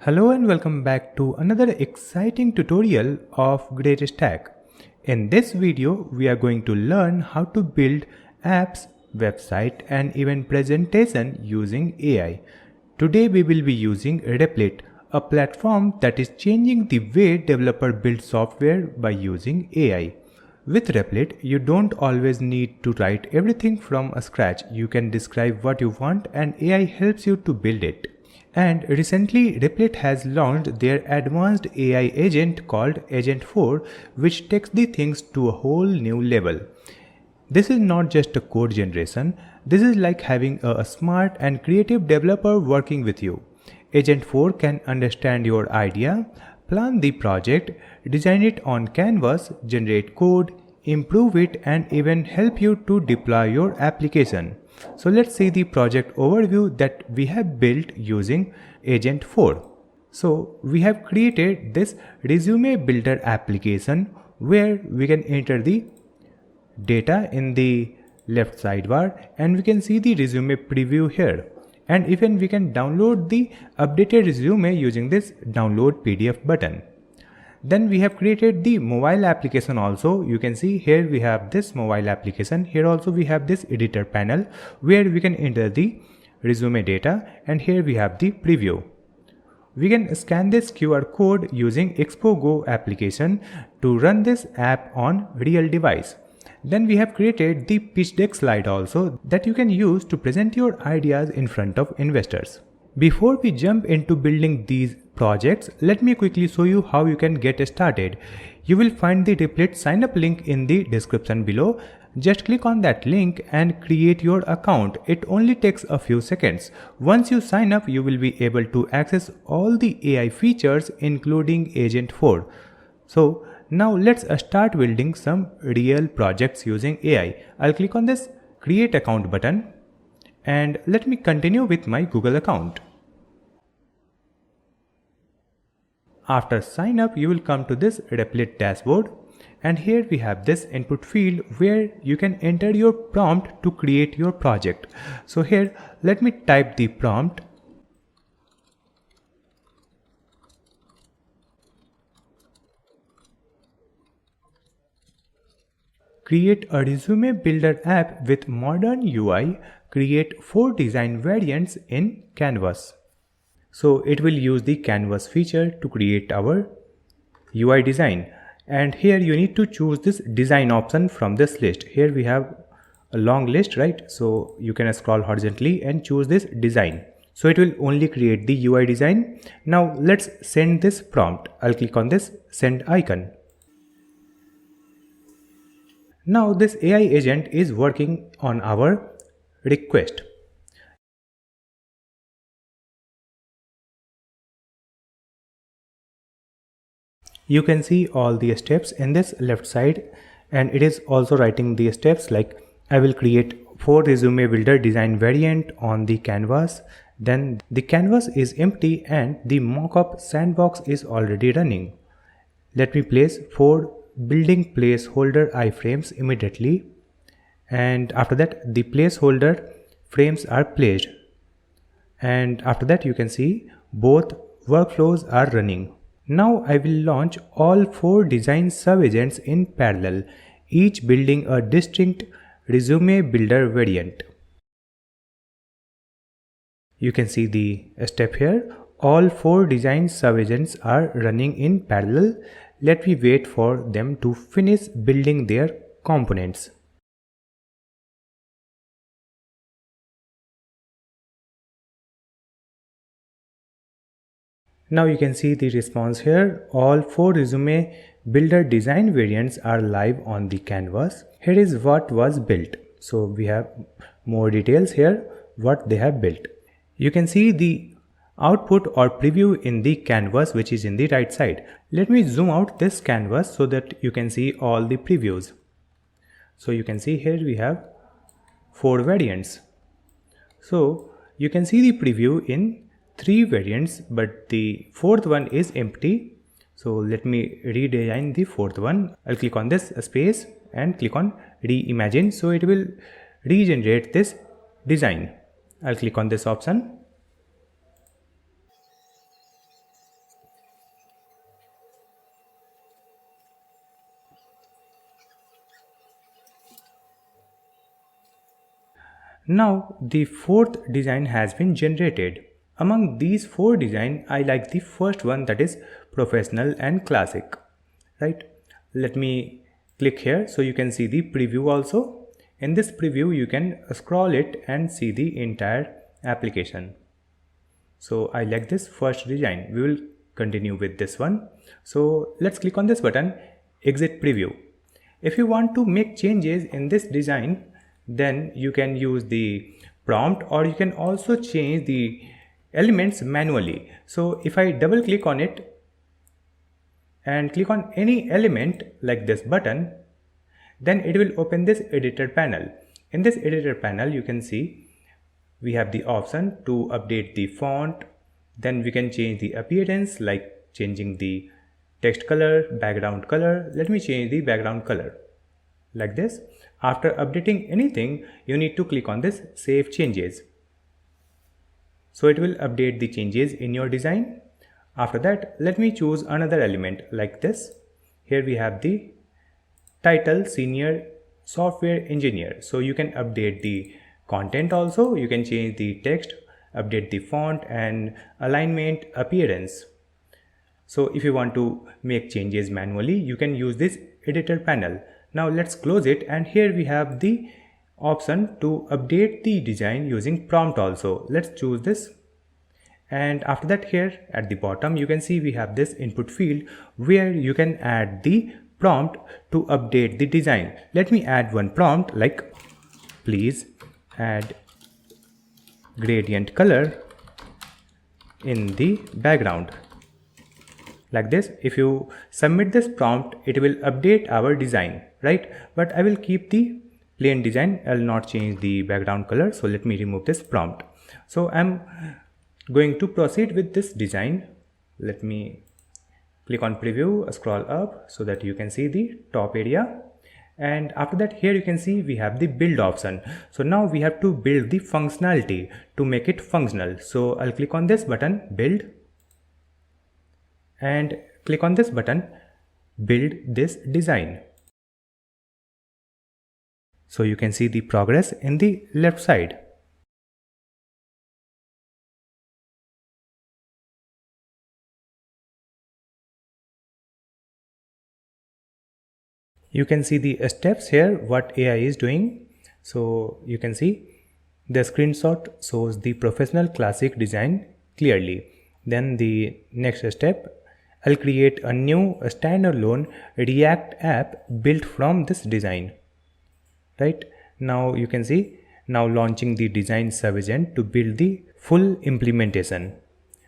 Hello and welcome back to another exciting tutorial of Great Stack. In this video, we are going to learn how to build apps, website and even presentation using AI. Today we will be using Replit, a platform that is changing the way developers build software by using AI. With Replit, you don't always need to write everything from scratch. You can describe what you want and AI helps you to build it. And recently, Replit has launched their advanced AI agent called Agent 4, which takes the things to a whole new level. This is not just a code generation, this is like having a smart and creative developer working with you. Agent 4 can understand your idea, plan the project, design it on canvas, generate code, improve it and even help you to deploy your application. So let's see the project overview that we have built using Agent 4. So we have created this resume builder application where we can enter the data in the left sidebar and we can see the resume preview here. And even we can download the updated resume using this download PDF button. Then we have created the mobile application also. You can see here we have this mobile application. Here also we have this editor panel where we can enter the resume data and here we have the preview. We can scan this QR code using Expo Go application to run this app on real device. Then we have created the pitch deck slide also that you can use to present your ideas in front of investors. Before we jump into building these projects, let me quickly show you how you can get started. You will find the Replit sign up link in the description below. Just click on that link and create your account. It only takes a few seconds. Once you sign up, you will be able to access all the AI features including Agent 4. So now let's start building some real projects using AI. I'll click on this create account button and let me continue with my Google account. After sign up, you will come to this Replit dashboard and here we have this input field where you can enter your prompt to create your project. So here let me type the prompt. Create a resume builder app with modern UI. Create 4 design variants in Canvas. So it will use the Canvas feature to create our UI design. And here you need to choose this design option from this list. Here we have a long list, right? So you can scroll horizontally and choose this design. So it will only create the UI design. Now let's send this prompt. I'll click on this send icon. Now this AI agent is working on our request. You can see all the steps in this left side and it is also writing the steps like I will create 4 resume builder design variant on the canvas. Then the canvas is empty and the mockup sandbox is already running. Let me place 4 building placeholder iframes immediately and after that the placeholder frames are placed and after that you can see both workflows are running. Now I will launch all 4 design sub-agents in parallel, each building a distinct resume builder variant. You can see the step here. All 4 design sub-agents are running in parallel. Let me wait for them to finish building their components. Now you can see the response here. All 4 resume builder design variants are live on the canvas. Here is what was built. So we have more details here what they have built. You can see the output or preview in the canvas which is in the right side. Let me zoom out this canvas so that you can see all the previews. So you can see here we have 4 variants. So you can see the preview in 3 variants but the 4th one is empty. So let me redesign the 4th one. I'll click on this space and click on reimagine. So it will regenerate this design. I'll click on this option. Now the fourth design has been generated. Among these four designs, I like the first one, that is professional and classic, right? Let me click here so you can see the preview also. In this preview you can scroll it and see the entire application. So I like this first design. We will continue with this one. So let's click on this button, exit preview. If you want to make changes in this design, then you can use the prompt, or you can also change the elements manually. So if I double click on it and click on any element like this button, then it will open this editor panel. In this editor panel you can see we have the option to update the font. Then we can change the appearance, like changing the text color, background color. Let me change the background color like this. After updating anything, you need to click on this save changes. So it will update the changes in your design. After that, let me choose another element like this. Here we have the title, senior software engineer. So you can update the content also. You can change the text, update the font and alignment, appearance. So if you want to make changes manually, you can use this editor panel. Now let's close it, and here we have the option to update the design using prompt also. Let's choose this. And after that, here at the bottom you can see we have this input field where you can add the prompt to update the design. Let me add one prompt like please add gradient color in the background. Like this. If you submit this prompt, it will update our design, right? But I will keep the plain design. I will not change the background color. So let me remove this prompt. So I'm going to proceed with this design. Let me click on preview, scroll up so that you can see the top area. And after that, here you can see we have the build option. So now we have to build the functionality to make it functional. So I'll click on this button, build, and click on this button, build this design. So you can see the progress in the left side. You can see the steps here, what AI is doing. So you can see the screenshot shows the professional classic design clearly. Then the next step, I'll create a new standalone React app built from this design. Right now you can see now launching the design agent to build the full implementation.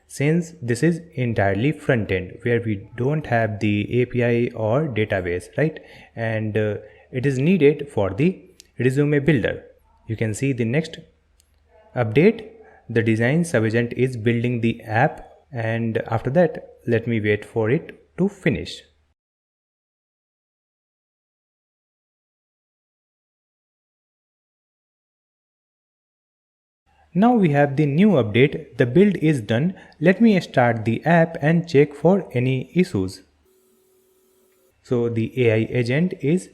Since this is entirely front end where we don't have the API or database, right? And it is needed for the resume builder. You can see the next update, the design agent is building the app, and after that let me wait for it to finish. Now we have the new update, the build is done. Let me start the app and check for any issues. So the AI agent is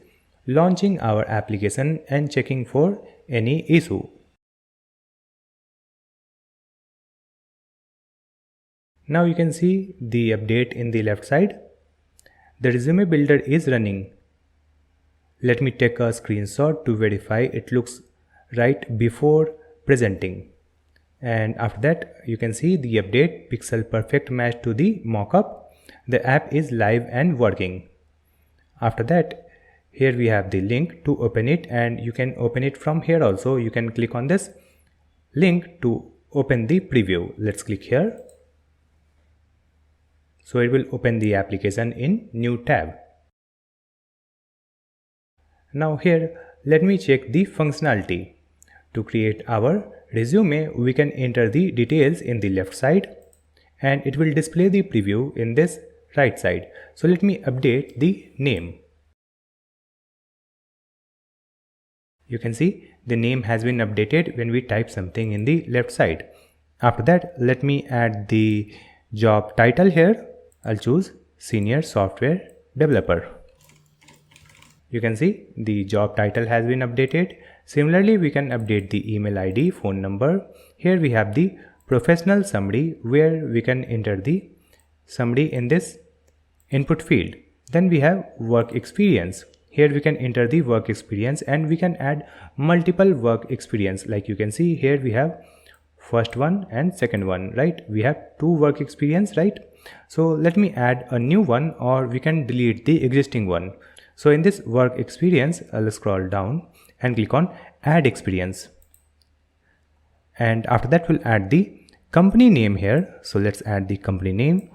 launching our application and checking for any issue. Now you can see the update in the left side. The resume builder is running. Let me take a screenshot to verify it looks right before presenting. And after that you can see the update, pixel perfect match to the mockup. The app is live and working. After that, here we have the link to open it, and you can open it from here also. You can click on this link to open the preview. Let's click here. So it will open the application in new tab. Now here let me check the functionality. To create our resume, we can enter the details in the left side and it will display the preview in this right side. So let me update the name. You can see the name has been updated when we type something in the left side. After that, let me add the job title here. I'll choose Senior Software Developer. You can see the job title has been updated. Similarly, we can update the email ID, phone number. Here we have the professional summary where we can enter the summary in this input field. Then we have work experience. Here we can enter the work experience and we can add multiple work experience. Like you can see here we have first one and second one, right? We have two work experience, right? So let me add a new one, or we can delete the existing one. So in this work experience, I'll scroll down and click on add experience. And after that we'll add the company name here. So let's add the company name,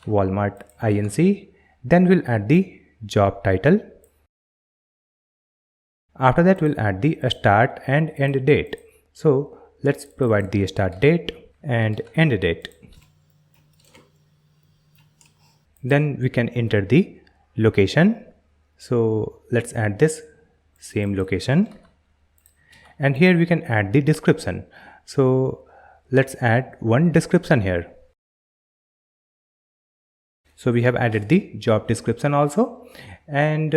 Walmart Inc. Then we'll add the job title. After that we'll add the start and end date. So let's provide the start date and end date. Then we can enter the location. So let's add this same location. And here we can add the description. So let's add one description here. So we have added the job description also. And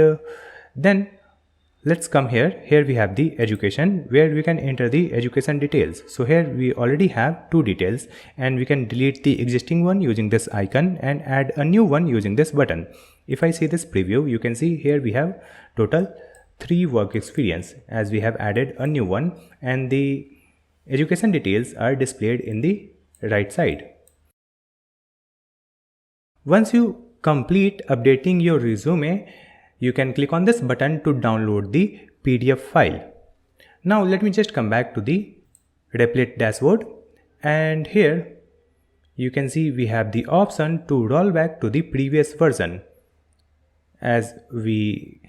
then let's come here. Here we have the education where we can enter the education details. So here we already have two details and we can delete the existing one using this icon and add a new one using this button. If I see this preview, you can see here we have total 3 work experience as we have added a new one, and the education details are displayed in the right side. Once you complete updating your resume, you can click on this button to download the PDF file. Now let me just come back to the Replit dashboard, and here you can see we have the option to roll back to the previous version. As we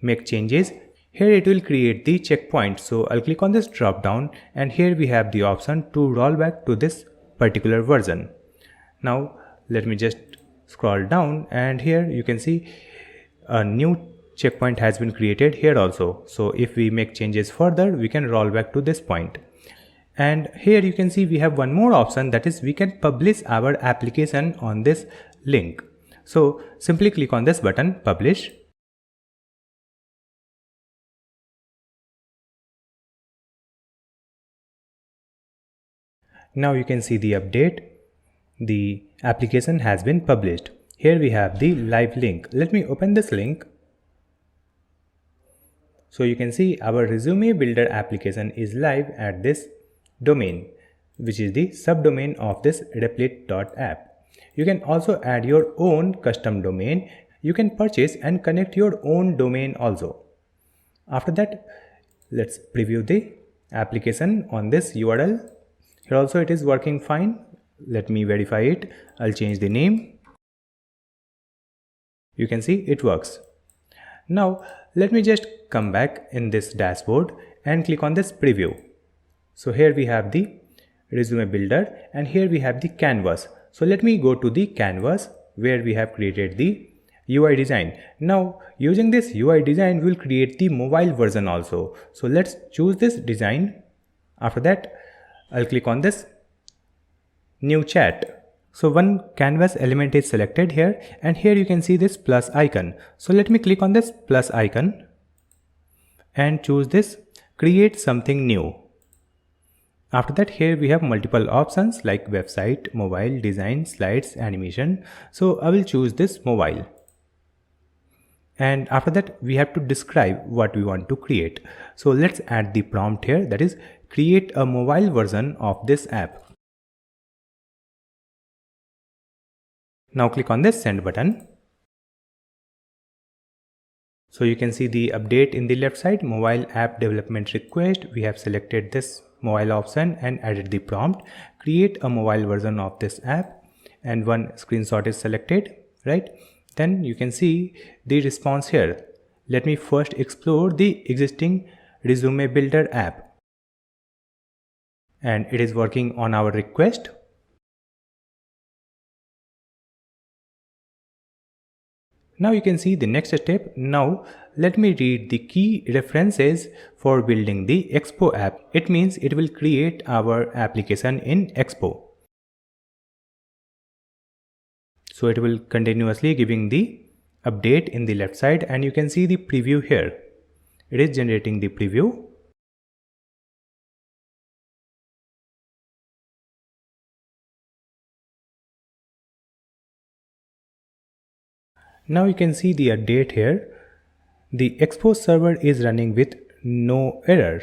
make changes, here it will create the checkpoint. So I'll click on this drop down and here we have the option to roll back to this particular version. Now let me just scroll down and here you can see a new checkpoint has been created here also. So if we make changes further, we can roll back to this point. And here you can see we have one more option, that is we can publish our application on this link. So simply click on this button, publish. Now you can see the update. The application has been published. Here we have the live link. Let me open this link. So you can see our resume builder application is live at this domain, which is the subdomain of this replit.app. You can also add your own custom domain. You can purchase and connect your own domain also. After that, let's preview the application on this URL. Here also it is working fine. Let me verify it. I'll change the name. You can see it works. Now let me just come back in this dashboard and click on this preview. So here we have the resume builder and here we have the canvas. So let me go to the canvas where we have created the UI design. Now using this UI design we'll create the mobile version also. So let's choose this design. After that I'll click on this new chat. So one canvas element is selected here and here you can see this plus icon. So let me click on this plus icon and choose this create something new. After that here we have multiple options like website, mobile, design, slides, animation. So I will choose this mobile. And after that we have to describe what we want to create. So let's add the prompt here, that is create a mobile version of this app. Now click on this send button. So you can see the update in the left side, mobile app development request. We have selected this mobile option and added the prompt, create a mobile version of this app, and one screenshot is selected, right? Then you can see the response here. Let me first explore the existing resume builder app. And it is working on our request. Now you can see the next step. Now let me read the key references for building the Expo app. It means it will create our application in Expo. So it will continuously giving the update in the left side and you can see the preview here. It is generating the preview. Now you can see the update here. The expose server is running with no error.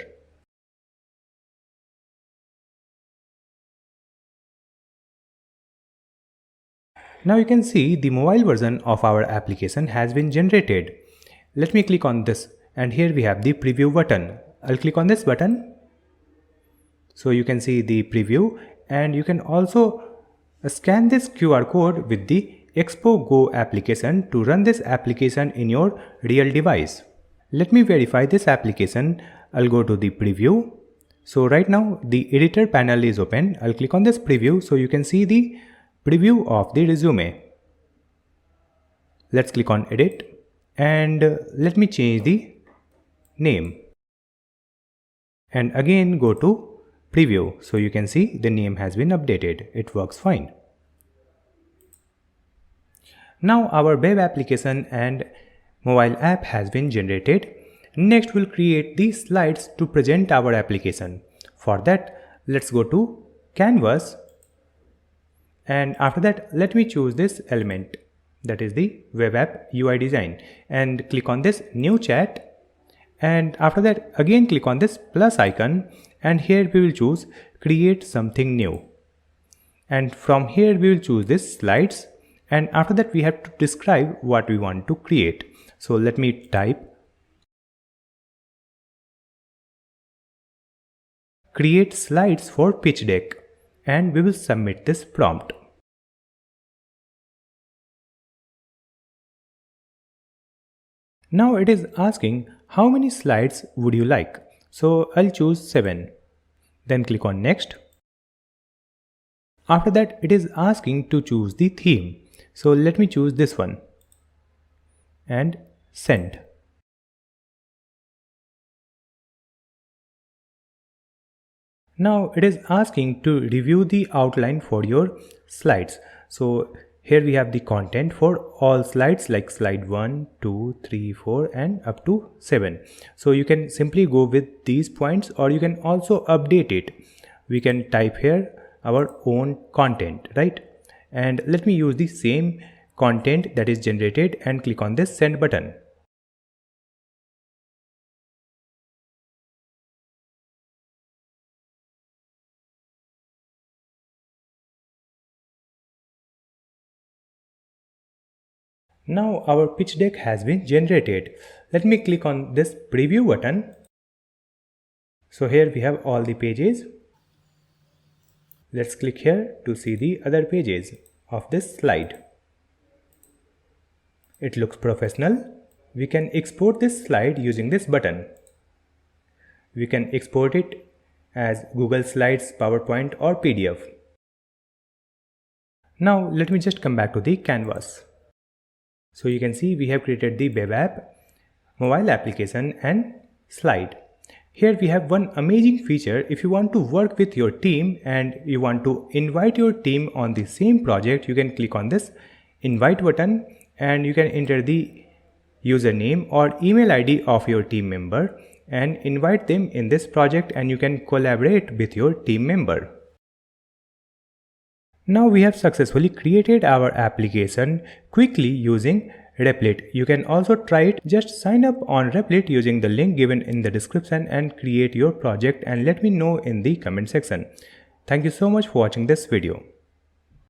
Now you can see the mobile version of our application has been generated. Let me click on this, and here we have the preview button. I'll click on this button. So you can see the preview, and you can also scan this QR code with the Expo Go application to run this application in your real device. Let me verify this application. I'll go to the preview. So right now the editor panel is open. I'll click on this preview so you can see the preview of the resume. Let's click on edit, and let me change the name, and again go to preview. So you can see the name has been updated. It works fine. Now our web application and mobile app has been generated. Next we'll create the slides to present our application. For that, let's go to Canvas, and after that let me choose this element, that is the web app UI design, and click on this new chat, and after that again click on this plus icon, and here we will choose create something new, and from here we will choose this slides, and after that we have to describe what we want to create. So let me type create slides for pitch deck, and we will submit this prompt. Now it is asking how many slides would you like. So I'll choose 7. Then click on next. After that it is asking to choose the theme. So let me choose this one and send. Now it is asking to review the outline for your slides. So here we have the content for all slides like slide 1, 2, 3, 4 and up to 7. So you can simply go with these points, or you can also update it. We can type here our own content, right? And let me use the same content that is generated and click on this send button. Now our pitch deck has been generated. Let me click on this preview button. So here we have all the pages. Let's click here to see the other pages of this slide. It looks professional. We can export this slide using this button. We can export it as Google Slides, PowerPoint or PDF. Now let me just come back to the canvas. So you can see we have created the web app, mobile application and slide. Here we have one amazing feature. If you want to work with your team and you want to invite your team on the same project, you can click on this invite button and you can enter the username or email ID of your team member and invite them in this project, and you can collaborate with your team member. Now we have successfully created our application quickly using Replit. You can also try it. Just sign up on Replit using the link given in the description and create your project, and let me know in the comment section. Thank you so much for watching this video.